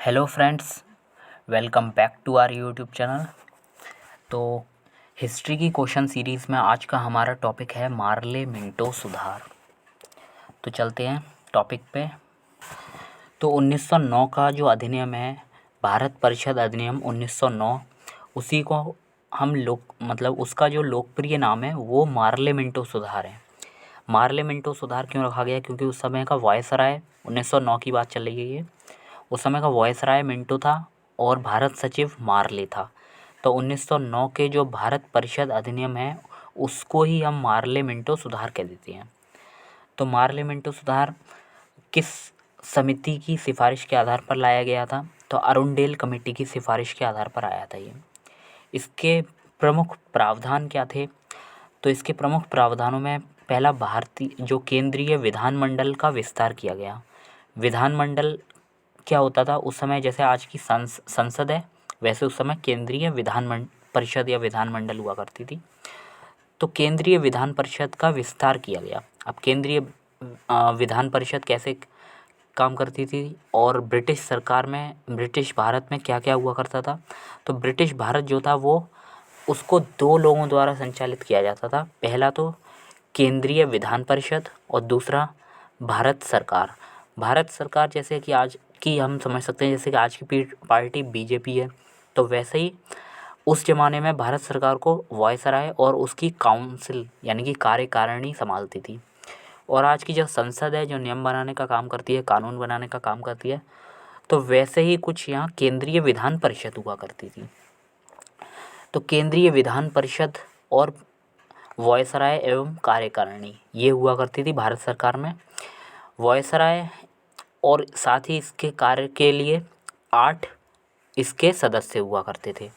Hello friends, welcome back to our YouTube channel. तो history की question series में आज का हमारा टॉपिक है मार्ले मिंटो सुधार। तो चलते हैं टॉपिक पे। तो 1909 का जो अधिनियम है, भारत परिषद अधिनियम 1909, उसी को हम लोग उसका जो लोकप्रिय नाम है वो मार्ले मिंटो सुधार है। मार्ले मिंटो सुधार क्यों रखा गया? क्योंकि उस समय का वायसराय, 1909 की बात चल रही है, उस समय का वायसराय मिंटो था और भारत सचिव मार्ले था। तो 1909 के जो भारत परिषद अधिनियम है उसको ही हम मार्ले मिंटो सुधार कह देते हैं। तो मार्ले मिंटो सुधार किस समिति की सिफारिश के आधार पर लाया गया था? तो अरुणडेल कमेटी की सिफारिश के आधार पर आया था ये। इसके प्रमुख प्रावधान क्या थे? तो इसके प्रमुख प्रावधानों में पहला, भारतीय जो केंद्रीय विधानमंडल का विस्तार किया गया। विधानमंडल क्या होता था उस समय? जैसे आज की संसद है, वैसे उस समय केंद्रीय विधान परिषद या विधानमंडल हुआ करती थी। तो केंद्रीय विधान परिषद का विस्तार किया गया। अब केंद्रीय विधान परिषद कैसे काम करती थी और ब्रिटिश सरकार में, ब्रिटिश भारत में क्या क्या हुआ करता था? तो ब्रिटिश भारत जो था वो, उसको दो लोगों द्वारा संचालित किया जाता था। पहला तो केंद्रीय विधान परिषद और दूसरा भारत सरकार। भारत सरकार जैसे कि आज की हम समझ सकते हैं, जैसे कि आज की पार्टी बीजेपी है, तो वैसे ही उस ज़माने में भारत सरकार को वायसराय और उसकी काउंसिल यानी कि कार्यकारिणी संभालती थी। और आज की जो संसद है, जो नियम बनाने का काम करती है, कानून बनाने का काम करती है, तो वैसे ही कुछ यहाँ केंद्रीय विधान परिषद हुआ करती थी। तो केंद्रीय विधान परिषद और वायसराय एवं कार्यकारिणी ये हुआ करती थी भारत सरकार में। वायसराय और साथ ही इसके कार्य के लिए 8 इसके सदस्य हुआ करते थे।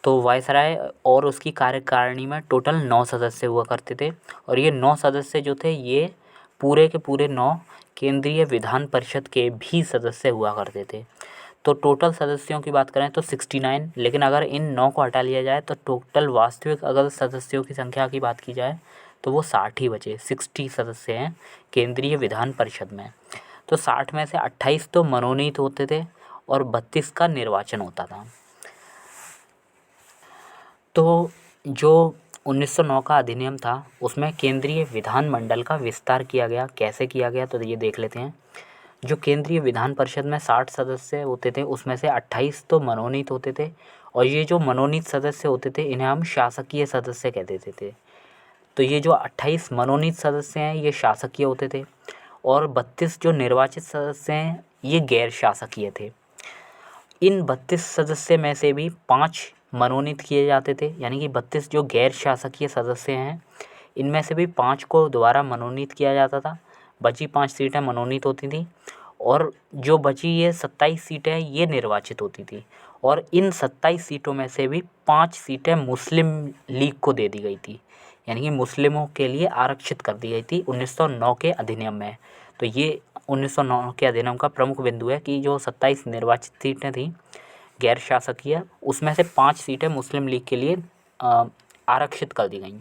तो वायसराय और उसकी कार्यकारिणी में टोटल 9 सदस्य हुआ करते थे। और ये 9 सदस्य जो थे ये पूरे के पूरे 9 केंद्रीय विधान परिषद के भी सदस्य हुआ करते थे। तो टोटल सदस्यों की बात करें तो 69, लेकिन अगर इन 9 को हटा लिया जाए तो टोटल वास्तविक अगर सदस्यों की संख्या की बात की जाए तो वो 60 ही बचे। 60 सदस्य हैं केंद्रीय विधान परिषद में। तो 60 में से 28 तो मनोनीत होते थे और 32 का निर्वाचन होता था। तो जो 1909 का अधिनियम था उसमें केंद्रीय विधानमंडल का विस्तार किया गया। कैसे किया गया तो ये देख लेते हैं। जो केंद्रीय विधान परिषद में 60 सदस्य होते थे उसमें से 28 तो मनोनीत होते थे, और ये जो मनोनीत सदस्य होते थे इन्हें हम शासकीय सदस्य कह देते थे। तो ये जो 28 मनोनीत सदस्य हैं ये शासकीय होते थे, और 32 जो निर्वाचित सदस्य हैं ये गैर शासकीय थे। इन 32 सदस्य में से भी 5 मनोनीत किए जाते थे, यानी कि 32 जो गैर शासकीय सदस्य हैं इनमें से भी 5 को दोबारा मनोनीत किया जाता था। बची 5 सीटें मनोनीत होती थी, और जो बची ये 27 सीटें ये निर्वाचित होती थी। और इन 27 सीटों में से भी 5 सीटें मुस्लिम लीग को दे दी गई थी, यानी कि मुस्लिमों के लिए आरक्षित कर दी गई थी 1909 के अधिनियम में। तो ये 1909 के अधिनियम का प्रमुख बिंदु है कि जो 27 निर्वाचित सीटें थीं गैर शासकीय, उसमें से 5 सीटें मुस्लिम लीग के लिए आरक्षित कर दी गईं।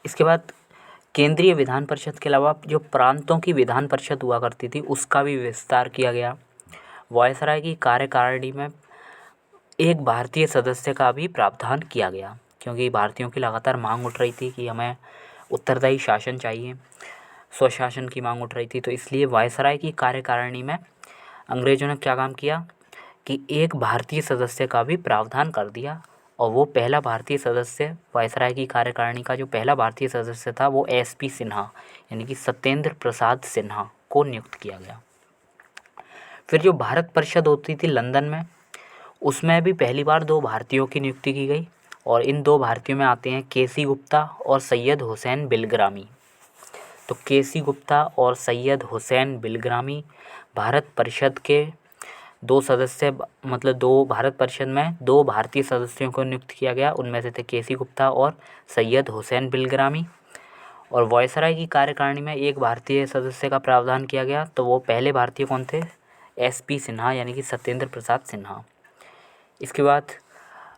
इसके बाद केंद्रीय विधान परिषद के अलावा जो प्रांतों की विधान परिषद हुआ करती थी उसका भी विस्तार किया गया। वायसराय की कार्यकारिणी में एक भारतीय सदस्य का भी प्रावधान किया गया, क्योंकि भारतीयों की लगातार मांग उठ रही थी कि हमें उत्तरदायी शासन चाहिए, स्वशासन की मांग उठ रही थी। तो इसलिए वायसराय की कार्यकारिणी में अंग्रेज़ों ने क्या काम किया कि एक भारतीय सदस्य का भी प्रावधान कर दिया। और वो पहला भारतीय सदस्य, वायसराय की कार्यकारिणी का जो पहला भारतीय सदस्य था वो SP सिन्हा यानी कि सत्येंद्र प्रसाद सिन्हा को नियुक्त किया गया। फिर जो भारत परिषद होती थी लंदन में, उसमें भी पहली बार 2 भारतीयों की नियुक्ति की गई, और इन 2 भारतीयों में आते हैं KC गुप्ता और सैयद हुसैन बिलग्रामी। तो KC गुप्ता और सैयद हुसैन बिलग्रामी भारत परिषद के 2 सदस्य, मतलब 2 भारत परिषद में 2 भारतीय सदस्यों को नियुक्त किया गया। उनमें से थे KC गुप्ता और सैयद हुसैन बिलग्रामी। और वायसराय की कार्यकारिणी में एक भारतीय सदस्य का प्रावधान किया गया। तो वो पहले भारतीय कौन थे? SP सिन्हा यानी कि सत्येंद्र प्रसाद सिन्हा। इसके बाद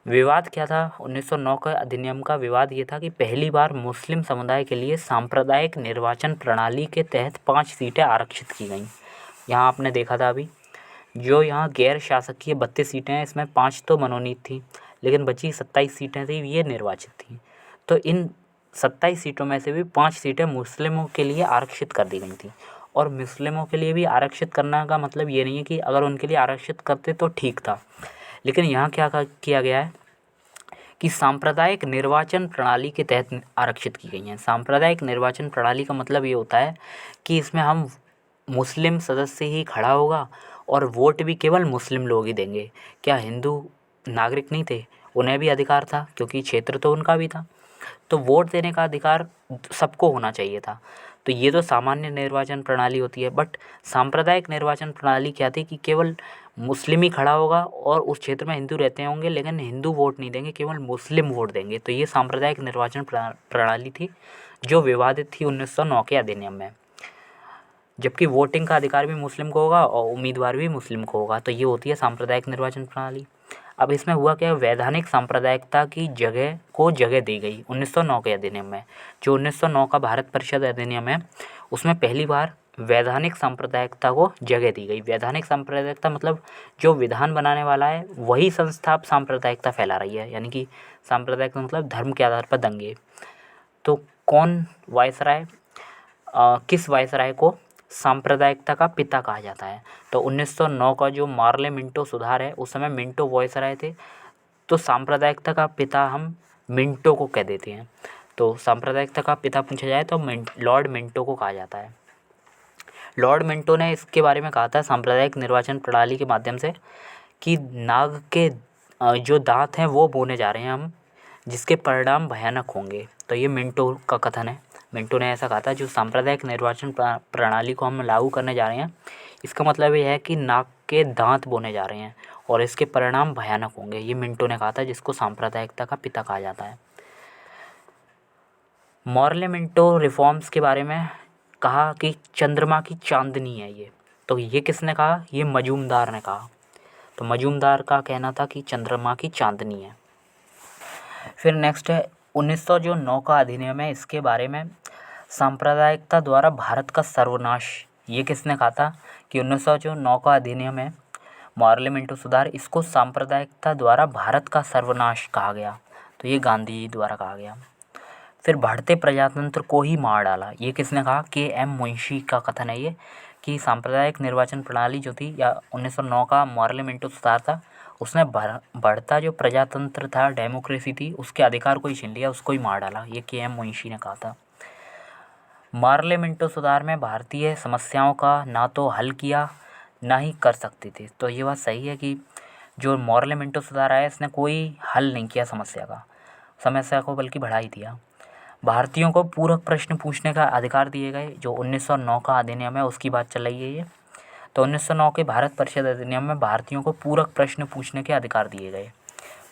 विवाद क्या था? 1909 का अधिनियम का विवाद ये था कि पहली बार मुस्लिम समुदाय के लिए सांप्रदायिक निर्वाचन प्रणाली के तहत 5 सीटें आरक्षित की गईं। यहाँ आपने देखा था अभी जो यहाँ गैर शासकीय 32 सीटें हैं, इसमें 5 तो मनोनीत थी, लेकिन बची 27 सीटें थी, ये निर्वाचित थी। तो इन 27 सीटों में से भी 5 सीटें मुस्लिमों के लिए आरक्षित कर दी गई थी। और मुस्लिमों के लिए भी आरक्षित करना का मतलब ये नहीं है कि अगर उनके लिए आरक्षित करते तो ठीक था, लेकिन यहाँ क्या किया गया है कि सांप्रदायिक निर्वाचन प्रणाली के तहत आरक्षित की गई हैं। सांप्रदायिक निर्वाचन प्रणाली का मतलब ये होता है कि इसमें हम मुस्लिम सदस्य ही खड़ा होगा और वोट भी केवल मुस्लिम लोग ही देंगे। क्या हिंदू नागरिक नहीं थे? उन्हें भी अधिकार था, क्योंकि क्षेत्र तो उनका भी था। तो वोट देने का अधिकार सबको होना चाहिए था। तो ये तो सामान्य निर्वाचन प्रणाली होती है, बट सांप्रदायिक निर्वाचन प्रणाली क्या थी कि केवल मुस्लिम ही खड़ा होगा और उस क्षेत्र में हिंदू रहते होंगे, लेकिन हिंदू वोट नहीं देंगे, केवल मुस्लिम वोट देंगे। तो ये सांप्रदायिक निर्वाचन प्रणाली थी जो विवादित थी 1909 के अधिनियम में। जबकि वोटिंग का अधिकार भी मुस्लिम को होगा और उम्मीदवार भी मुस्लिम को होगा। तो ये होती है सांप्रदायिक निर्वाचन प्रणाली। अब इसमें हुआ क्या, वैधानिक सांप्रदायिकता की जगह दी गई 1909 के अधिनियम में। जो 1909 का भारत परिषद अधिनियम है, उसमें पहली बार वैधानिक सांप्रदायिकता को जगह दी गई। वैधानिक सांप्रदायिकता मतलब जो विधान बनाने वाला है वही संस्था अब सांप्रदायिकता फैला रही है, यानी कि सांप्रदायिकता मतलब धर्म के आधार पर दंगे। तो कौन वायसराय, किस वायसराय को सांप्रदायिकता का पिता कहा जाता है? तो 1909 का जो मार्ले मिंटो सुधार है, उस समय मिंटो वायसराय थे। तो सांप्रदायिकता का पिता हम मिंटो को कह देते हैं। तो सांप्रदायिकता का पिता पूछा जाए तो लॉर्ड मिंटो को कहा जाता है। लॉर्ड मिंटो ने इसके बारे में कहा था सांप्रदायिक निर्वाचन प्रणाली के माध्यम से कि नाग के जो दांत हैं वो बोने जा रहे हैं हम, जिसके परिणाम भयानक होंगे। तो ये मिंटो का कथन है। मिंटो ने ऐसा कहा था, जो सांप्रदायिक निर्वाचन प्रणाली को हम लागू करने जा रहे हैं, इसका मतलब ये है कि नाग के दांत बोने जा रहे हैं और इसके परिणाम भयानक होंगे। ये मिंटो ने कहा था, जिसको सांप्रदायिकता का पिता कहा जाता है। मॉर्ले मिंटो रिफॉर्म्स के बारे में कहा कि चंद्रमा की चांदनी है ये। तो ये किसने कहा? ये मजूमदार ने कहा। तो मजूमदार का कहना था कि चंद्रमा की चांदनी है। फिर नेक्स्ट है 1909 का अधिनियम है, इसके बारे में सांप्रदायिकता द्वारा भारत का सर्वनाश। ये किसने कहा था कि 1909 का अधिनियम है मॉर्ले मिंटो सुधार, इसको सांप्रदायिकता द्वारा भारत का सर्वनाश कहा गया। तो ये गांधी द्वारा कहा गया। फिर बढ़ते प्रजातंत्र को ही मार डाला। ये किसने कहा? के.एम. मुंशी का कथन है ये, कि सांप्रदायिक निर्वाचन प्रणाली जो थी, या 1909 का मॉर्ले मिंटो सुधार था, उसने बढ़ता जो प्रजातंत्र था, डेमोक्रेसी थी, उसके अधिकार को ही छीन लिया, उसको ही मार डाला। ये के.एम. मुंशी ने कहा था। मॉर्ले मिंटो सुधार में भारतीय समस्याओं का ना तो हल किया ना ही कर सकते थे। तो ये बात सही है कि जो मॉर्ले मिंटो सुधार आया, इसने कोई हल नहीं किया समस्या को, बल्कि बढ़ा ही दिया। भारतीयों को पूरक प्रश्न पूछने का अधिकार दिए गए। जो 1909 का अधिनियम है उसकी बात चल रही है ये। तो 1909 के भारत परिषद अधिनियम में भारतीयों को पूरक प्रश्न पूछने के अधिकार दिए गए।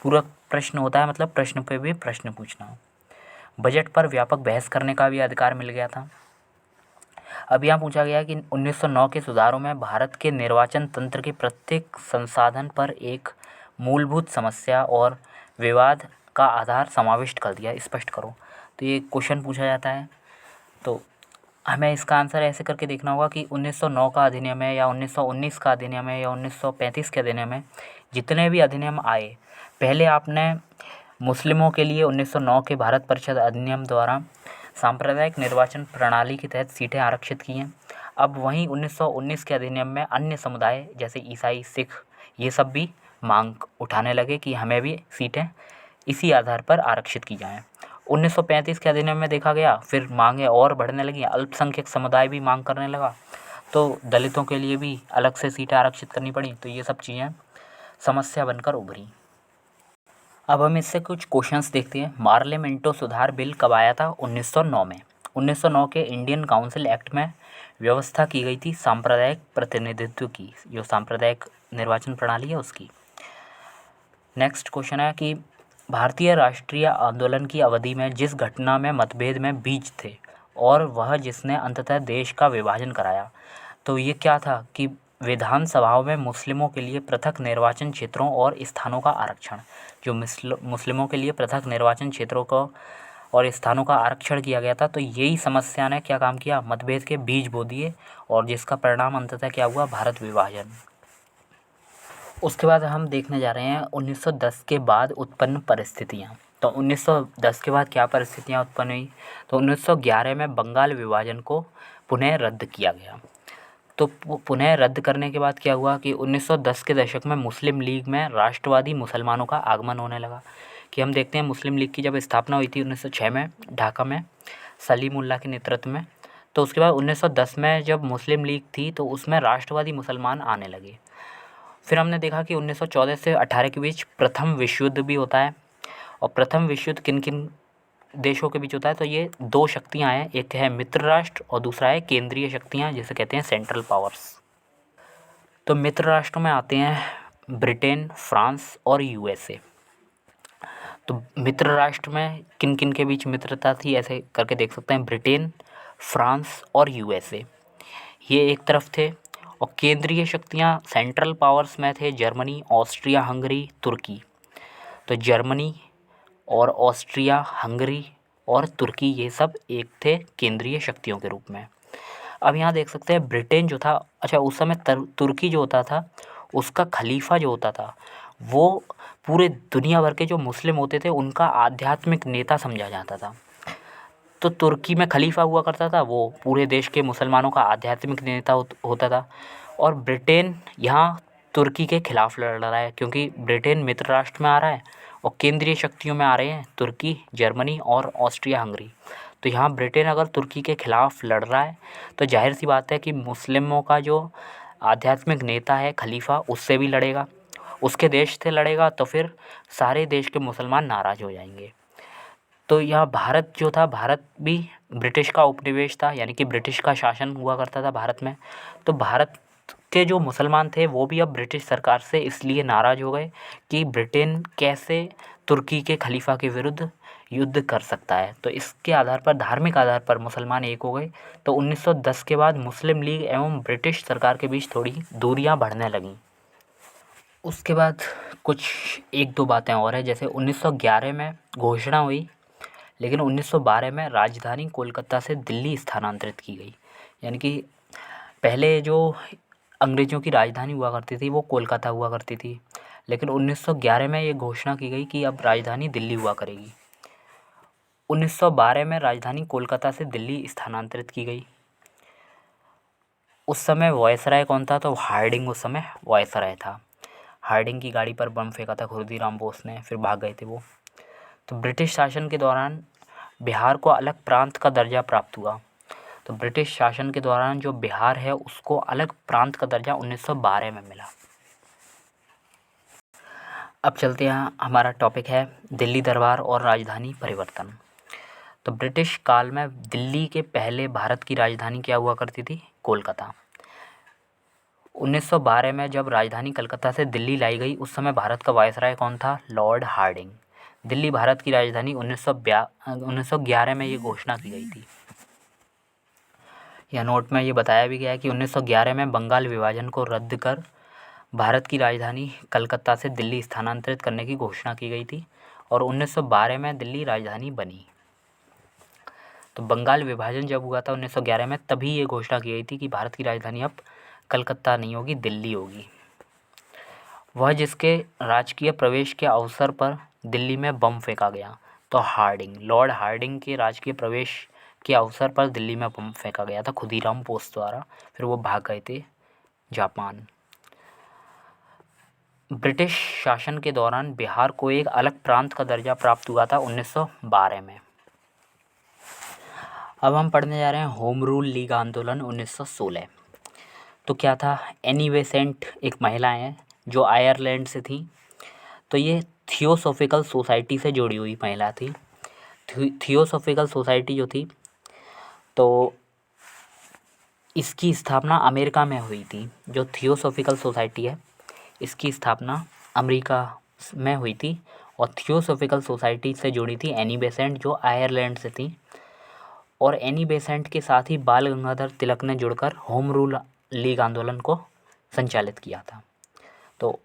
पूरक प्रश्न होता है मतलब प्रश्न पे भी प्रश्न पूछना। बजट पर व्यापक बहस करने का भी अधिकार मिल गया था। अब यहाँ पूछा गया कि 1909 के सुधारों में भारत के निर्वाचन तंत्र के प्रत्येक संसाधन पर एक मूलभूत समस्या और विवाद का आधार समाविष्ट कर दिया, स्पष्ट करो। तो ये क्वेश्चन पूछा जाता है, तो हमें इसका आंसर ऐसे करके देखना होगा कि 1909 का अधिनियम है, या 1919 का अधिनियम है, या 1935 के अधिनियम है, जितने भी अधिनियम आए, पहले आपने मुस्लिमों के लिए 1909 के भारत परिषद अधिनियम द्वारा सांप्रदायिक निर्वाचन प्रणाली के तहत सीटें आरक्षित की हैं। अब वहीं 1919 के अधिनियम में अन्य समुदाय जैसे ईसाई, सिख, ये सब भी मांग उठाने लगे कि हमें भी सीटें इसी आधार पर आरक्षित की जाएं। 1935 के अधिनियम में देखा गया, फिर मांगें और बढ़ने लगी, अल्पसंख्यक समुदाय भी मांग करने लगा, तो दलितों के लिए भी अलग से सीटें आरक्षित करनी पड़ी। तो ये सब चीज़ें समस्या बनकर उभरी। अब हम इससे कुछ क्वेश्चंस देखते हैं। मॉर्ले मिंटो सुधार बिल कब आया था? 1909 में। 1909 के इंडियन काउंसिल एक्ट में व्यवस्था की गई थी सांप्रदायिक प्रतिनिधित्व की, जो सांप्रदायिक निर्वाचन प्रणाली है उसकी। नेक्स्ट क्वेश्चन है कि भारतीय राष्ट्रीय आंदोलन की अवधि में जिस घटना में मतभेद में बीज थे और वह जिसने अंततः देश का विभाजन कराया, तो ये क्या था कि विधानसभाओं में मुस्लिमों के लिए पृथक निर्वाचन क्षेत्रों और स्थानों का आरक्षण। जो मुस्लिमों के लिए पृथक निर्वाचन क्षेत्रों को और स्थानों का आरक्षण किया गया था, तो यही समस्या ने क्या काम किया? मतभेद के बीज बो दिए, और जिसका परिणाम अंततः क्या हुआ? भारत विभाजन। उसके बाद हम देखने जा रहे हैं 1910 के बाद उत्पन्न परिस्थितियाँ। तो 1910 के बाद क्या परिस्थितियाँ उत्पन्न हुई? तो 1911 में बंगाल विभाजन को पुनः रद्द किया गया। तो पुनः रद्द करने के बाद क्या हुआ कि 1910 के दशक में मुस्लिम लीग में राष्ट्रवादी मुसलमानों का आगमन होने लगा। कि हम देखते हैं मुस्लिम लीग की जब स्थापना हुई थी 1906 में ढाका में सलीमुल्लाह के नेतृत्व में, तो उसके बाद 1910 में जब मुस्लिम लीग थी तो उसमें राष्ट्रवादी मुसलमान आने लगे। फिर हमने देखा कि 1914 से 18 के बीच प्रथम विश्व युद्ध भी होता है। और प्रथम विश्व युद्ध किन किन देशों के बीच होता है? तो ये दो शक्तियाँ हैं, एक है मित्र राष्ट्र और दूसरा है केंद्रीय शक्तियाँ, जिसे कहते हैं सेंट्रल पावर्स। तो मित्र राष्ट्रों में आते हैं ब्रिटेन, फ्रांस और यूएसए। तो मित्र राष्ट्र में किन किन के बीच मित्रता थी, ऐसे करके देख सकते हैं, ब्रिटेन, फ्रांस और यूएसए, ये एक तरफ थे। और केंद्रीय शक्तियाँ सेंट्रल पावर्स में थे जर्मनी, ऑस्ट्रिया, हंगरी, तुर्की। तो जर्मनी और ऑस्ट्रिया, हंगरी और तुर्की, ये सब एक थे केंद्रीय शक्तियों के रूप में। अब यहाँ देख सकते हैं ब्रिटेन जो था, अच्छा उस समय तुर्की जो होता था उसका खलीफा जो होता था वो पूरे दुनिया भर के जो मुस्लिम होते थे उनका आध्यात्मिक नेता समझा जाता था। तो तुर्की में खलीफा हुआ करता था, वो पूरे देश के मुसलमानों का आध्यात्मिक नेता होता था। और ब्रिटेन यहाँ तुर्की के खिलाफ लड़ रहा है, क्योंकि ब्रिटेन मित्र राष्ट्र में आ रहा है और केंद्रीय शक्तियों में आ रहे हैं तुर्की, जर्मनी और ऑस्ट्रिया, हंगरी। तो यहाँ ब्रिटेन अगर तुर्की के खिलाफ लड़ रहा है तो जाहिर सी बात है कि मुस्लिमों का जो आध्यात्मिक नेता है खलीफा, उससे भी लड़ेगा, उसके देश से लड़ेगा, तो फिर सारे देश के मुसलमान नाराज़ हो जाएंगे। तो यह भारत जो था, भारत भी ब्रिटिश का उपनिवेश था, यानी कि ब्रिटिश का शासन हुआ करता था भारत में। तो भारत के जो मुसलमान थे वो भी अब ब्रिटिश सरकार से इसलिए नाराज़ हो गए कि ब्रिटेन कैसे तुर्की के खलीफा के विरुद्ध युद्ध कर सकता है। तो इसके आधार पर, धार्मिक आधार पर मुसलमान एक हो गए। तो 1910 के बाद मुस्लिम लीग एवं ब्रिटिश सरकार के बीच थोड़ी दूरियां बढ़ने लगीं। उसके बाद कुछ एक दो बातें और हैं, जैसे 1911 में घोषणा हुई, लेकिन 1912 में राजधानी कोलकाता से दिल्ली स्थानांतरित की गई। यानी कि पहले जो अंग्रेज़ों की राजधानी हुआ करती थी वो कोलकाता हुआ करती थी, लेकिन 1911 में ये घोषणा की गई कि अब राजधानी दिल्ली हुआ करेगी। 1912 में राजधानी कोलकाता से दिल्ली स्थानांतरित की गई। उस समय वायसराय कौन था? तो हार्डिंग उस समय वायसराय था। हार्डिंग की गाड़ी पर बम फेंका था खुदीराम बोस ने, फिर भाग गए थे वो। तो ब्रिटिश शासन के दौरान बिहार को अलग प्रांत का दर्जा प्राप्त हुआ। तो ब्रिटिश शासन के दौरान जो बिहार है उसको अलग प्रांत का दर्जा 1912 में मिला। अब चलते हैं, हमारा टॉपिक है दिल्ली दरबार और राजधानी परिवर्तन। तो ब्रिटिश काल में दिल्ली के पहले भारत की राजधानी क्या हुआ करती थी? कोलकाता। 1912 में जब राजधानी कलकत्ता से दिल्ली लाई गई उस समय भारत का वायसराय कौन था? Lord Hardinge. दिल्ली भारत की राजधानी 1911 में ये घोषणा की गई थी। यह नोट में ये बताया भी गया है कि 1911 में बंगाल विभाजन को रद्द कर भारत की राजधानी कलकत्ता से दिल्ली स्थानांतरित करने की घोषणा की गई थी और 1912 में दिल्ली राजधानी बनी। तो बंगाल विभाजन जब हुआ था 1911 में, तभी ये घोषणा की गई थी कि भारत की राजधानी अब कलकत्ता नहीं होगी, दिल्ली होगी। वह जिसके राजकीय प्रवेश के अवसर पर दिल्ली में बम फेंका गया, तो हार्डिंग, लॉर्ड हार्डिंग के राजकीय प्रवेश के अवसर पर दिल्ली में बम फेंका गया था खुदीराम बोस द्वारा, फिर वो भाग गए थे जापान। ब्रिटिश शासन के दौरान बिहार को एक अलग प्रांत का दर्जा प्राप्त हुआ था 1912 में। अब हम पढ़ने जा रहे हैं होम रूल लीग आंदोलन 1916। तो क्या था? एनी बेसेंट एक महिला हैं जो आयरलैंड से थी। तो ये थियोसॉफिकल सोसाइटी से जुड़ी हुई महिला थी। थियोसॉफिकल सोसाइटी जो थी तो इसकी स्थापना अमेरिका में हुई थी। जो थियोसॉफिकल सोसाइटी है इसकी स्थापना अमेरिका में हुई थी और थियोसॉफिकल सोसाइटी से जुड़ी थी एनी बेसेंट जो आयरलैंड से थी। और एनी बेसेंट के साथ ही बाल गंगाधर तिलक ने जुड़कर होम रूल लीग आंदोलन को संचालित किया था। तो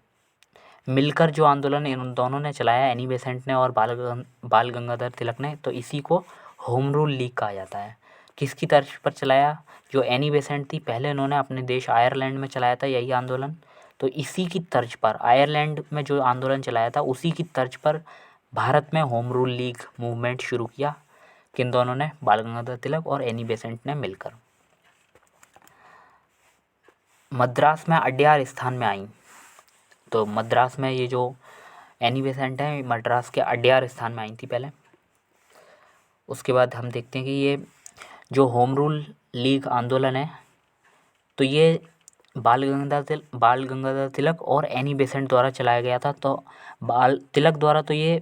मिलकर जो आंदोलन इन दोनों ने चलाया, एनी बेसेंट ने और बाल गंगाधर तिलक ने, तो इसी को होम रूल लीग कहा जाता है। किसकी तर्ज पर चलाया? जो एनी बेसेंट थी, पहले उन्होंने अपने देश आयरलैंड में चलाया था यही आंदोलन, तो इसी की तर्ज पर आयरलैंड में जो आंदोलन चलाया था उसी की तर्ज पर भारत में होम रूल लीग मूवमेंट शुरू किया। किन दोनों ने? बाल गंगाधर तिलक और एनी बेसेंट ने मिलकर। मद्रास में अड्यार स्थान में आई। तो मद्रास में ये जो एनी बेसेंट है मद्रास के अड्यार स्थान में आई थी पहले। उसके बाद हम देखते हैं कि ये जो होम रूल लीग आंदोलन है तो ये बाल गंगाधर तिलक और एनी बेसेंट द्वारा चलाया गया था। तो बाल तिलक द्वारा तो ये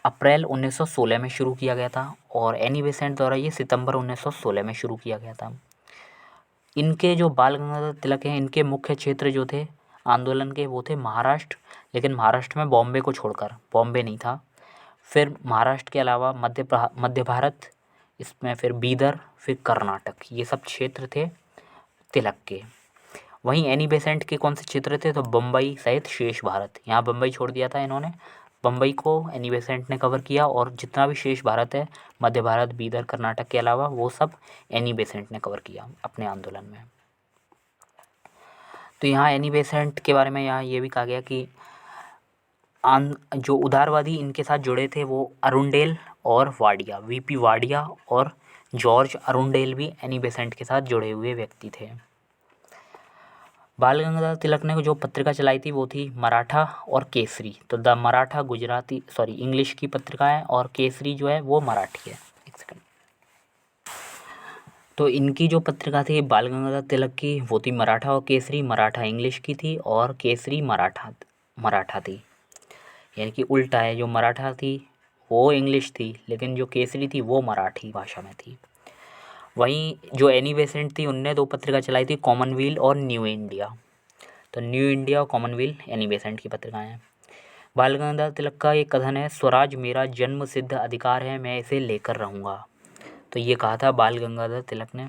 अप्रैल 1916 में शुरू किया गया था और एनी बेसेंट द्वारा ये सितंबर 1916 में शुरू किया गया था। इनके जो बाल गंगाधर तिलक हैं इनके मुख्य क्षेत्र जो थे आंदोलन के वो थे महाराष्ट्र, लेकिन महाराष्ट्र में बॉम्बे को छोड़कर, बॉम्बे नहीं था। फिर महाराष्ट्र के अलावा मध्य भारत, इसमें फिर बीदर, फिर कर्नाटक, ये सब क्षेत्र थे तिलक के। वहीं एनी बेसेंट के कौन से क्षेत्र थे? तो बम्बई सहित शेष भारत। यहाँ बम्बई छोड़ दिया था इन्होंने, बम्बई को एनी बेसेंट ने कवर किया और जितना भी शेष भारत है मध्य भारत, बीदर, कर्नाटक के अलावा वो सब एनी बेसेंट ने कवर किया अपने आंदोलन में। तो यहाँ एनी बेसेंट के बारे में यहाँ ये भी कहा गया कि जो उदारवादी इनके साथ जुड़े थे वो अरुंडेल और वाडिया, वीपी वाडिया और जॉर्ज अरुंडेल भी एनी बेसेंट के साथ जुड़े हुए व्यक्ति थे। बाल गंगाधर तिलक ने जो पत्रिका चलाई थी वो थी मराठा और केसरी। तो द मराठा इंग्लिश की पत्रिका है और केसरी जो है वो मराठी है। एक सेकंड। तो इनकी जो पत्रिका थी बाल गंगाधर तिलक की वो थी मराठा और केसरी। मराठा इंग्लिश की थी और केसरी मराठा थी, यानी कि उल्टा है। जो मराठा थी वो इंग्लिश थी लेकिन जो केसरी थी वो मराठी भाषा में थी। वहीं जो एनी बेसेंट थी उनने दो पत्रिका चलाई थी, कॉमनवेल्थ और न्यू इंडिया। तो न्यू इंडिया और कॉमनवेल्थ एनी बेसेंट की पत्रिकाएं हैं। बाल गंगाधर तिलक का एक कथन है, स्वराज मेरा जन्म सिद्ध अधिकार है, मैं इसे लेकर रहूँगा। तो ये कहा था बाल गंगाधर तिलक ने।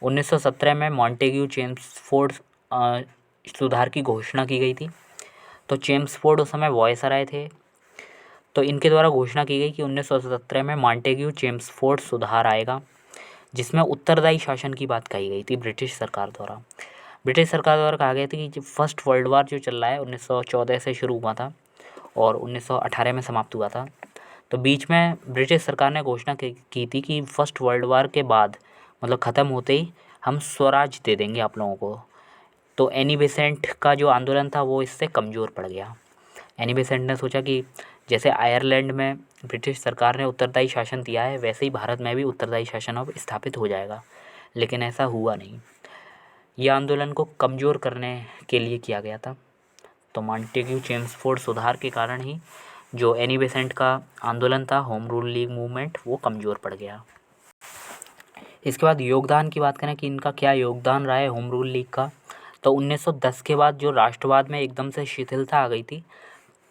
1917 में मॉन्टेग्यू चेम्सफोर्ड सुधार की घोषणा की गई थी। तो चेम्सफोर्ड उस समय वॉयसराय थे। तो इनके द्वारा घोषणा की गई कि 1917 में मॉन्टेग्यू चेम्सफोर्ड सुधार आएगा, जिसमें उत्तरदायी शासन की बात कही गई थी ब्रिटिश सरकार द्वारा। ब्रिटिश सरकार द्वारा कहा गया था कि फर्स्ट वर्ल्ड वार जो चल रहा है 1914 से शुरू हुआ था और 1918 में समाप्त हुआ था। तो बीच में ब्रिटिश सरकार ने घोषणा की थी कि फर्स्ट वर्ल्ड वार के बाद मतलब ख़त्म होते ही हम स्वराज दे देंगे आप लोगों को। तो एनी बेसेंट का जो आंदोलन था वो इससे कमज़ोर पड़ गया। एनी बेसेंट ने सोचा कि जैसे आयरलैंड में ब्रिटिश सरकार ने उत्तरदायी शासन दिया है वैसे ही भारत में भी उत्तरदायी शासन अब स्थापित हो जाएगा, लेकिन ऐसा हुआ नहीं। यह आंदोलन को कमज़ोर करने के लिए किया गया था। तो मॉन्टेग्यू चेम्सफोर्ड सुधार के कारण ही जो एनी बेसेंट का आंदोलन था होम रूल लीग मूवमेंट वो कमज़ोर पड़ गया। इसके बाद योगदान की बात करें कि इनका क्या योगदान रहा है होम रूल लीग का। तो 1910 के बाद जो राष्ट्रवाद में एकदम से शिथिलता आ गई थी,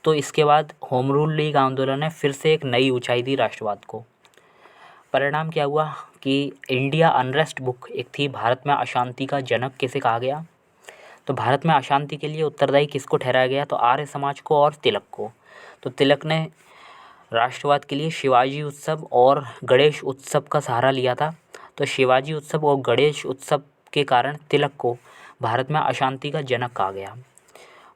तो इसके बाद होम रूल लीग आंदोलन ने फिर से एक नई ऊंचाई दी राष्ट्रवाद को। परिणाम क्या हुआ कि इंडिया अनरेस्ट बुक एक थी, भारत में अशांति का जनक किसे कहा गया। तो भारत में अशांति के लिए उत्तरदायी किसको ठहराया गया? तो आर्य समाज को और तिलक को। तो तिलक ने राष्ट्रवाद के लिए शिवाजी उत्सव और गणेश उत्सव का सहारा लिया था। तो शिवाजी उत्सव और गणेश उत्सव के कारण तिलक को भारत में अशांति का जनक कहा गया।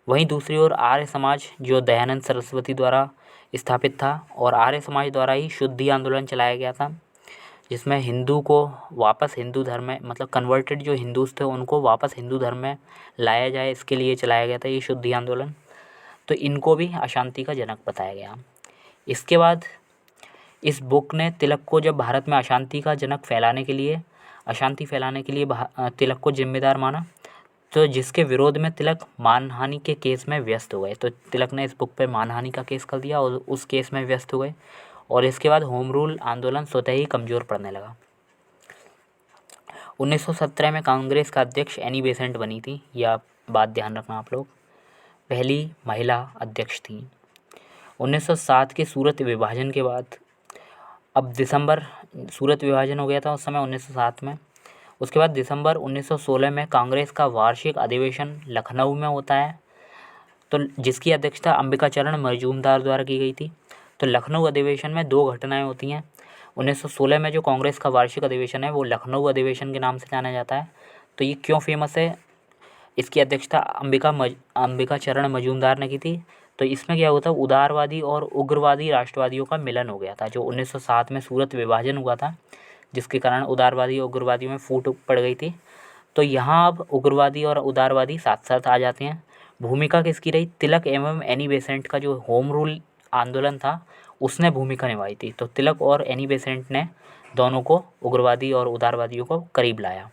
वहीं दूसरी ओर आर्य समाज जो दयानंद सरस्वती द्वारा स्थापित था और आर्य समाज द्वारा ही शुद्धि आंदोलन चलाया गया था, जिसमें हिंदू को वापस हिंदू धर्म में मतलब कन्वर्टेड जो हिंदूज थे उनको वापस हिंदू धर्म में लाया जाए, इसके लिए चलाया गया था ये शुद्धि आंदोलन। तो इनको भी अशांति का जनक बताया गया। इसके बाद इस बुक ने तिलक को जब भारत में अशांति फैलाने के लिए तिलक को जिम्मेदार माना, तो जिसके विरोध में तिलक मानहानि के केस में व्यस्त हो गए। तो तिलक ने इस बुक पे मानहानि का केस कर दिया और उस केस में व्यस्त हो गए और इसके बाद होम रूल आंदोलन स्वतः ही कमज़ोर पड़ने लगा। 1917 में कांग्रेस का अध्यक्ष एनी बेसेंट बनी थी, यह बात ध्यान रखना आप लोग, पहली महिला अध्यक्ष थी। 1907 के सूरत विभाजन के बाद अब सूरत विभाजन हो गया था उस समय 1907 में। उसके बाद दिसंबर 1916 में कांग्रेस का वार्षिक अधिवेशन लखनऊ में होता है, तो जिसकी अध्यक्षता अंबिकाचरण मजूमदार द्वारा की गई थी। तो लखनऊ अधिवेशन में दो घटनाएं होती हैं। 1916 में जो कांग्रेस का वार्षिक अधिवेशन है वो लखनऊ अधिवेशन के नाम से जाना जाता है। तो ये क्यों फेमस है? इसकी अध्यक्षता अंबिका चरण मजूमदार ने की थी। तो इसमें क्या हुआ था, उदारवादी और उग्रवादी राष्ट्रवादियों का मिलन हो गया था। जो 1907 में सूरत विभाजन हुआ था, जिसके कारण उदारवादी और उग्रवादियों में फूट पड़ गई थी। तो यहाँ अब उग्रवादी और उदारवादी साथ साथ आ जाते हैं। भूमिका किसकी रही, तिलक एवं एनी बेसेंट का जो होम रूल आंदोलन था उसने भूमिका निभाई थी। तो तिलक और एनी बेसेंट ने दोनों को, उग्रवादी और उदारवादियों को करीब लाया।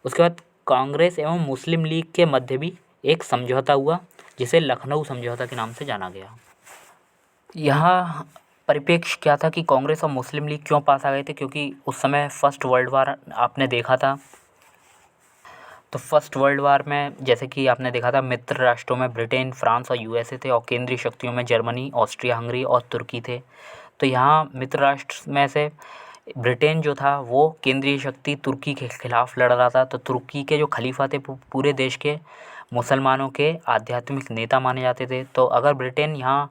उसके बाद कांग्रेस एवं मुस्लिम लीग के मध्य भी एक समझौता हुआ, जिसे लखनऊ समझौता के नाम से जाना गया। यहाँ परिप्रेक्ष्य क्या था कि कांग्रेस और मुस्लिम लीग क्यों पास आ गए थे, क्योंकि उस समय फर्स्ट वर्ल्ड वार आपने देखा था। तो फर्स्ट वर्ल्ड वार में जैसे कि आपने देखा था, मित्र राष्ट्रों में ब्रिटेन, फ्रांस और यूएसए थे, और केंद्रीय शक्तियों में जर्मनी, ऑस्ट्रिया हंगरी और तुर्की थे। तो यहाँ मित्र राष्ट्र में से ब्रिटेन जो था वो केंद्रीय शक्ति तुर्की के खिलाफ लड़ रहा था। तो तुर्की के जो खलीफा थे पूरे देश के मुसलमानों के आध्यात्मिक नेता माने जाते थे। तो अगर ब्रिटेन यहाँ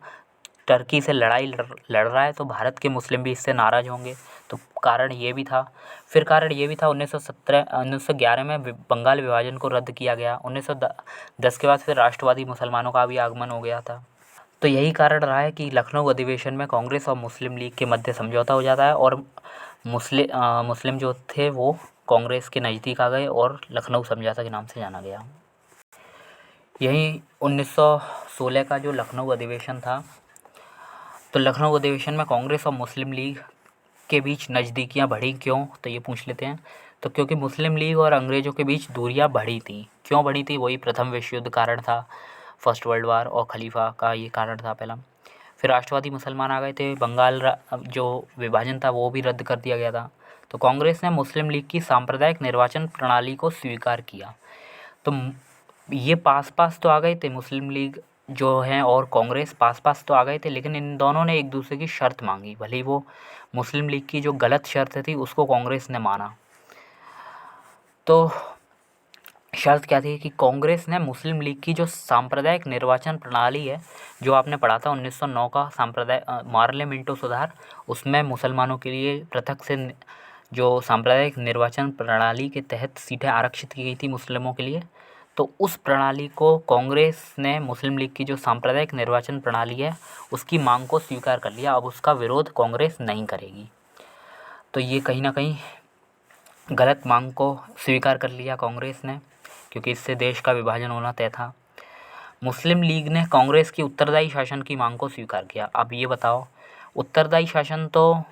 टर्की से लड़ाई लड़ रहा है तो भारत के मुस्लिम भी इससे नाराज़ होंगे। तो कारण ये भी था। फिर कारण ये भी था 1911 में बंगाल विभाजन को रद्द किया गया। 1910 के बाद फिर राष्ट्रवादी मुसलमानों का भी आगमन हो गया था। तो यही कारण रहा है कि लखनऊ अधिवेशन में कांग्रेस और मुस्लिम लीग के मध्य समझौता हो जाता है, और मुस्लिम जो थे वो कांग्रेस के नज़दीक आ गए और लखनऊ समझौता के नाम से जाना गया। यही 1916 का जो लखनऊ अधिवेशन था, तो लखनऊ अधिवेशन में कांग्रेस और मुस्लिम लीग के बीच नज़दीकियाँ बढ़ी। क्यों, तो ये पूछ लेते हैं। तो क्योंकि मुस्लिम लीग और अंग्रेज़ों के बीच दूरियाँ बढ़ी थी। क्यों बढ़ी थी, वही प्रथम विश्व युद्ध कारण था, फर्स्ट वर्ल्ड वार और खलीफा का ये कारण था पहला। फिर राष्ट्रवादी मुसलमान आ गए थे, बंगाल जो विभाजन था वो भी रद्द कर दिया गया था। तो कांग्रेस ने मुस्लिम लीग की सांप्रदायिक निर्वाचन प्रणाली को स्वीकार किया। तो ये पास पास तो आ गए थे, मुस्लिम लीग जो हैं और कांग्रेस पास पास तो आ गए थे, लेकिन इन दोनों ने एक दूसरे की शर्त मांगी। भले ही वो मुस्लिम लीग की जो गलत शर्त थी उसको कांग्रेस ने माना। तो शर्त क्या थी कि कांग्रेस ने मुस्लिम लीग की जो सांप्रदायिक निर्वाचन प्रणाली है, जो आपने पढ़ा था 1909 का मार्ले मिंटो सुधार, उसमें मुसलमानों के लिए पृथक से जो सांप्रदायिक निर्वाचन प्रणाली के तहत सीटें आरक्षित की गई थी मुस्लिमों के लिए। तो उस प्रणाली को कांग्रेस ने, मुस्लिम लीग की जो सांप्रदायिक निर्वाचन प्रणाली है उसकी मांग को स्वीकार कर लिया। अब उसका विरोध कांग्रेस नहीं करेगी। तो ये कहीं ना कहीं गलत मांग को स्वीकार कर लिया कांग्रेस ने, क्योंकि इससे देश का विभाजन होना तय था। मुस्लिम लीग ने कांग्रेस की उत्तरदायी शासन की मांग को स्वीकार किया। अब ये बताओ, उत्तरदायी शासन तो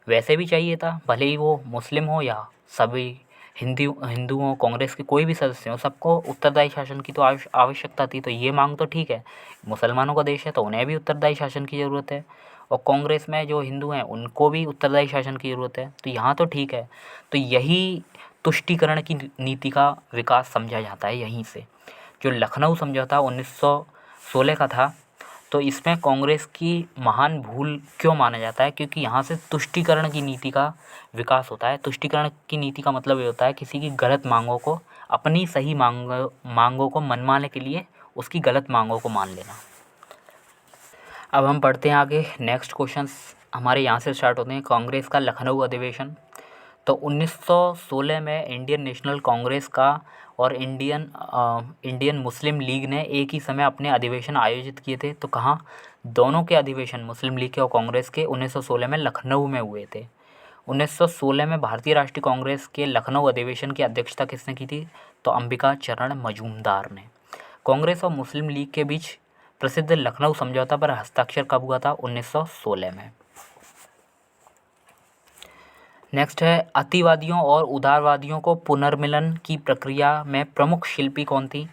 वैसे भी चाहिए था, भले ही वो मुस्लिम हो या सभी हिंदू हो, कांग्रेस के कोई भी सदस्य हो, सबको उत्तरदायी शासन की तो आवश्यकता थी। तो ये मांग तो ठीक है, मुसलमानों का देश है तो उन्हें भी उत्तरदायी शासन की ज़रूरत है, और कांग्रेस में जो हिंदू हैं उनको भी उत्तरदायी शासन की ज़रूरत है। तो यहाँ तो ठीक है। तो यही तुष्टीकरण की नीति का विकास समझा जाता है यहीं से। जो लखनऊ समझौता 1916 का था, तो इसमें कांग्रेस की महान भूल क्यों माना जाता है, क्योंकि यहाँ से तुष्टीकरण की नीति का विकास होता है। तुष्टीकरण की नीति का मतलब ये होता है किसी की गलत मांगों को अपनी सही मांगों को मनवाने के लिए उसकी गलत मांगों को मान लेना। अब हम पढ़ते हैं आगे। नेक्स्ट क्वेश्चंस हमारे यहाँ से स्टार्ट होते हैं। कांग्रेस का लखनऊ अधिवेशन। तो 1916 में इंडियन नेशनल कांग्रेस का और इंडियन मुस्लिम लीग ने एक ही समय अपने अधिवेशन आयोजित किए थे। तो कहाँ, दोनों के अधिवेशन, मुस्लिम लीग के और कांग्रेस के, 1916 में लखनऊ में हुए थे। 1916 में भारतीय राष्ट्रीय कांग्रेस के लखनऊ अधिवेशन की अध्यक्षता किसने की थी, तो अंबिका चरण मजूमदार ने। कांग्रेस और मुस्लिम लीग के बीच प्रसिद्ध लखनऊ समझौता पर हस्ताक्षर कब हुआ था, 1916 में। नेक्स्ट है, अतिवादियों और उदारवादियों को पुनर्मिलन की प्रक्रिया में प्रमुख शिल्पी कौन थी,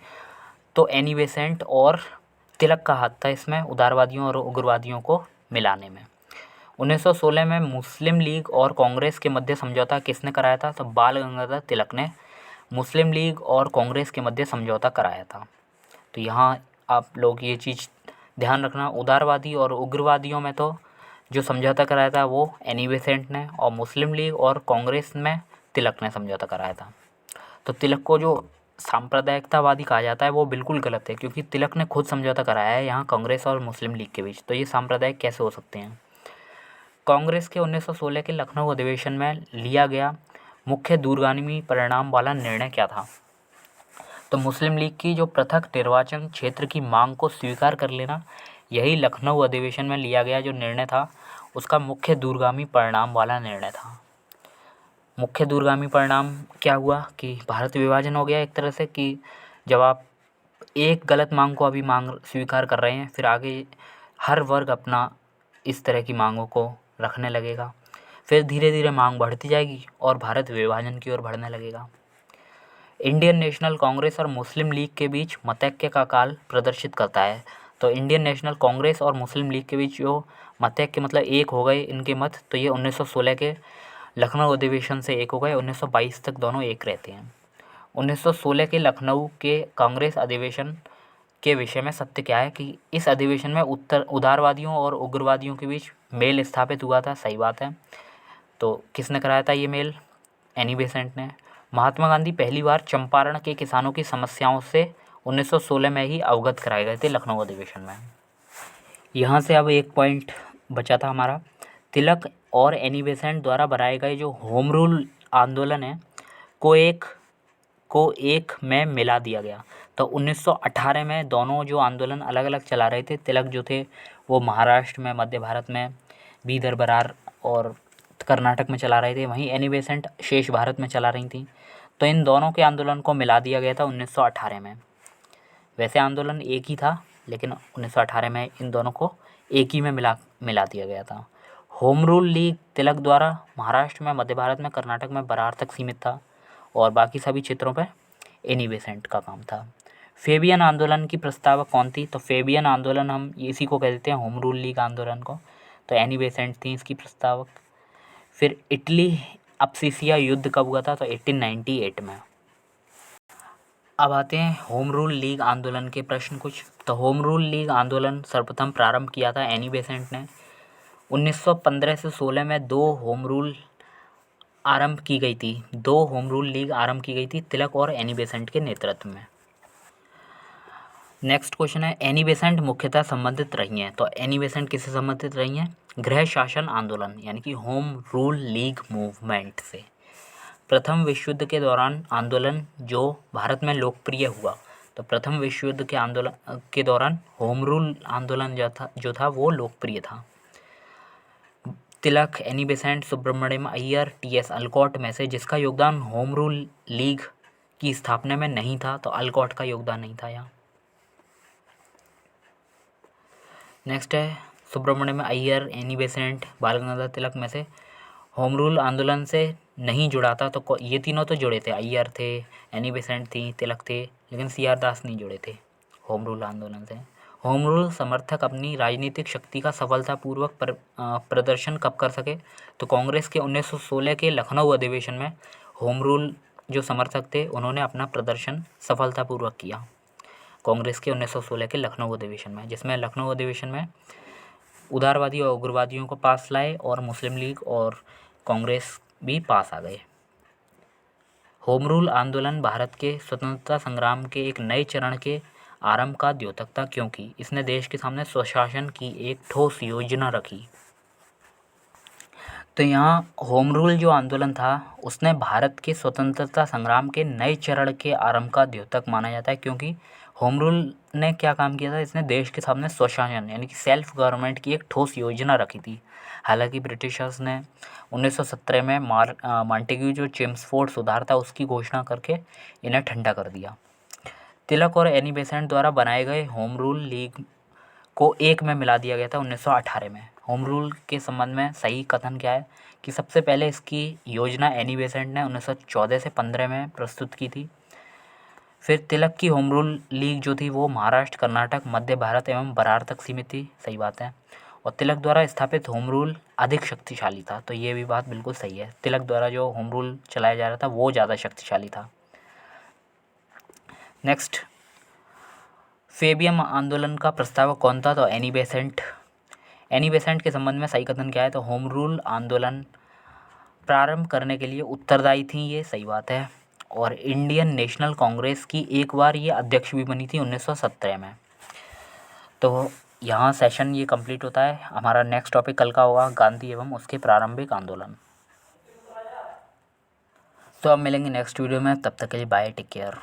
तो एनी बेसेंट और तिलक का हाथ था इसमें उदारवादियों और उग्रवादियों को मिलाने में। 1916 में मुस्लिम लीग और कांग्रेस के मध्य समझौता किसने कराया था, तो बाल गंगाधर तिलक ने मुस्लिम लीग और कांग्रेस के मध्य समझौता कराया था। तो यहाँ आप लोग ये चीज़ ध्यान रखना, उदारवादी और उग्रवादियों में तो जो समझौता कराया था वो एनी बेसेंट ने, और मुस्लिम लीग और कांग्रेस में तिलक ने समझौता कराया था। तो तिलक को जो सांप्रदायिकतावादी कहा जाता है वो बिल्कुल गलत है, क्योंकि तिलक ने खुद समझौता कराया है यहाँ कांग्रेस और मुस्लिम लीग के बीच। तो ये सांप्रदायिक कैसे हो सकते हैं। कांग्रेस के 1916 के लखनऊ अधिवेशन में लिया गया मुख्य दूरगामी परिणाम वाला निर्णय क्या था, तो मुस्लिम लीग की जो पृथक निर्वाचन क्षेत्र की मांग को स्वीकार कर लेना, यही लखनऊ अधिवेशन में लिया गया जो निर्णय था उसका मुख्य दूरगामी परिणाम वाला निर्णय था। मुख्य दूरगामी परिणाम क्या हुआ कि भारत विभाजन हो गया एक तरह से, कि जब आप एक गलत मांग को अभी मांग स्वीकार कर रहे हैं, फिर आगे हर वर्ग अपना इस तरह की मांगों को रखने लगेगा, फिर धीरे धीरे मांग बढ़ती जाएगी और भारत विभाजन की ओर बढ़ने लगेगा। इंडियन नेशनल कांग्रेस और मुस्लिम लीग के बीच मतैक्य का काल प्रदर्शित करता है। तो इंडियन नेशनल कांग्रेस और मुस्लिम लीग के बीच जो मतैक्य मतलब एक हो गए इनके मत, तो ये 1916 के लखनऊ अधिवेशन से एक हो गए। 1922 तक दोनों एक रहते हैं। 1916 के लखनऊ के कांग्रेस अधिवेशन के विषय में सत्य क्या है कि इस अधिवेशन में उदारवादियों और उग्रवादियों के बीच मेल स्थापित हुआ था। सही बात है। तो किसने कराया था ये मेल? एनी बेसेंट ने। महात्मा गांधी पहली बार चंपारण के किसानों की समस्याओं से 1916 में ही अवगत कराए गए थे लखनऊ अधिवेशन में। यहाँ से अब एक पॉइंट बचा था हमारा, तिलक और एनी बेसेंट द्वारा बनाए गए जो होम रूल आंदोलन है को एक में मिला दिया गया। तो 1918 में दोनों जो आंदोलन अलग अलग चला रहे थे, तिलक जो थे वो महाराष्ट्र में, मध्य भारत में, बीदर, बरार और कर्नाटक में चला रहे थे, वहीं एनी बेसेंट शेष भारत में चला रही थी। तो इन दोनों के आंदोलन को मिला दिया गया था 1918 में। वैसे आंदोलन एक ही था, लेकिन 1918 में इन दोनों को एक ही में मिला दिया गया था। होम रूल लीग तिलक द्वारा महाराष्ट्र में, मध्य भारत में, कर्नाटक में बरार तक सीमित था और बाकी सभी क्षेत्रों पर एनी बेसेंट का काम था। फेबियन आंदोलन की प्रस्तावक कौन थी? तो फेबियन आंदोलन हम इसी को कह देते हैं, होम रूल लीग आंदोलन को। तो एनी बेसेंट थी इसकी प्रस्तावक। फिर इटली अपसिसिया युद्ध कब हुआ था? तो 1898 में। अब आते हैं होम रूल लीग आंदोलन के प्रश्न कुछ। तो होम रूल लीग आंदोलन सर्वप्रथम प्रारंभ किया था एनी बेसेंट ने। 1915 से 16 में दो होम रूल लीग आरंभ की गई थी तिलक और एनी बेसेंट के नेतृत्व में। नेक्स्ट क्वेश्चन है, एनी बेसेंट मुख्यतः संबंधित रही हैं। तो एनी बेसेंट किससे संबंधित रही हैं? गृह शासन आंदोलन यानी कि होम रूल लीग मूवमेंट से। प्रथम विश्व युद्ध के दौरान आंदोलन जो भारत में लोकप्रिय हुआ, तो प्रथम विश्व युद्ध के आंदोलन के दौरान होम रूल आंदोलन जो था वो लोकप्रिय था। Tilak, Annie Besant, Subramaniam Iyer, T S. Olcott में से जिसका योगदान होम रूल लीग की स्थापना में नहीं था? तो अलकॉट का योगदान नहीं था यहाँ। नेक्स्ट है सुब्रमण्यम अय्यर, एनी बेसेंट, बाल गंगाधर तिलक में से होम रूल आंदोलन से नहीं जुड़ा था। तो ये तीनों तो जुड़े थे, अय्यर थे, एनी बेसेंट थी, तिलक थे, लेकिन सी.आर. दास नहीं जुड़े थे होम रूल आंदोलन से। होम रूल समर्थक अपनी राजनीतिक शक्ति का सफलतापूर्वक प्रदर्शन कब कर सके? तो कांग्रेस के 1916 के लखनऊ अधिवेशन में होम रूल जो समर्थक थे उन्होंने अपना प्रदर्शन सफलतापूर्वक किया। कांग्रेस के 1916 के लखनऊ अधिवेशन में, जिसमें लखनऊ अधिवेशन में उदारवादी और उग्रवादियों को पास लाए और मुस्लिम लीग और कांग्रेस भी पास आ गए। होम रूल आंदोलन भारत के स्वतंत्रता संग्राम के एक नए चरण के आरंभ का द्योतक था क्योंकि इसने देश के सामने स्वशासन की एक ठोस योजना रखी। तो यहाँ होम रूल जो आंदोलन था उसने भारत के स्वतंत्रता संग्राम के नए चरण के आरंभ का द्योतक माना जाता है क्योंकि होम रूल ने क्या काम किया था? इसने देश के सामने स्वशासन यानी कि सेल्फ गवर्नमेंट की एक ठोस योजना रखी थी। हालांकि ब्रिटिशर्स ने 1917 में मॉन्टेग्यू जो चेम्सफोर्ड सुधार था उसकी घोषणा करके इन्हें ठंडा कर दिया। तिलक और एनी बेसेंट द्वारा बनाए गए होम रूल लीग को एक में मिला दिया गया था 1918 में। होम रूल के संबंध में सही कथन क्या है कि सबसे पहले इसकी योजना एनी बेसेंट ने 1914 से 15 में प्रस्तुत की थी। फिर तिलक की होम रूल लीग जो थी वो महाराष्ट्र, कर्नाटक, मध्य भारत एवं बरार तक सीमित थी। सही बात है। और तिलक द्वारा स्थापित होम रूल अधिक शक्तिशाली था। तो ये भी बात बिल्कुल सही है, तिलक द्वारा जो होम रूल चलाया जा रहा था वो ज़्यादा शक्तिशाली था। नेक्स्ट, फेबियन आंदोलन का प्रस्तावक कौन था? तो एनी बेसेंट। एनी बेसेंट के संबंध में सही कथन क्या है? तो होम रूल आंदोलन प्रारंभ करने के लिए उत्तरदायी थी, ये सही बात है। और इंडियन नेशनल कांग्रेस की एक बार ये अध्यक्ष भी बनी थी 1917 में। तो यहाँ सेशन ये कंप्लीट होता है। हमारा नेक्स्ट टॉपिक कल का होगा गांधी एवं उसके प्रारंभिक आंदोलन। तो अब मिलेंगे नेक्स्ट वीडियो में, तब तक के लिए बाय, टेक केयर।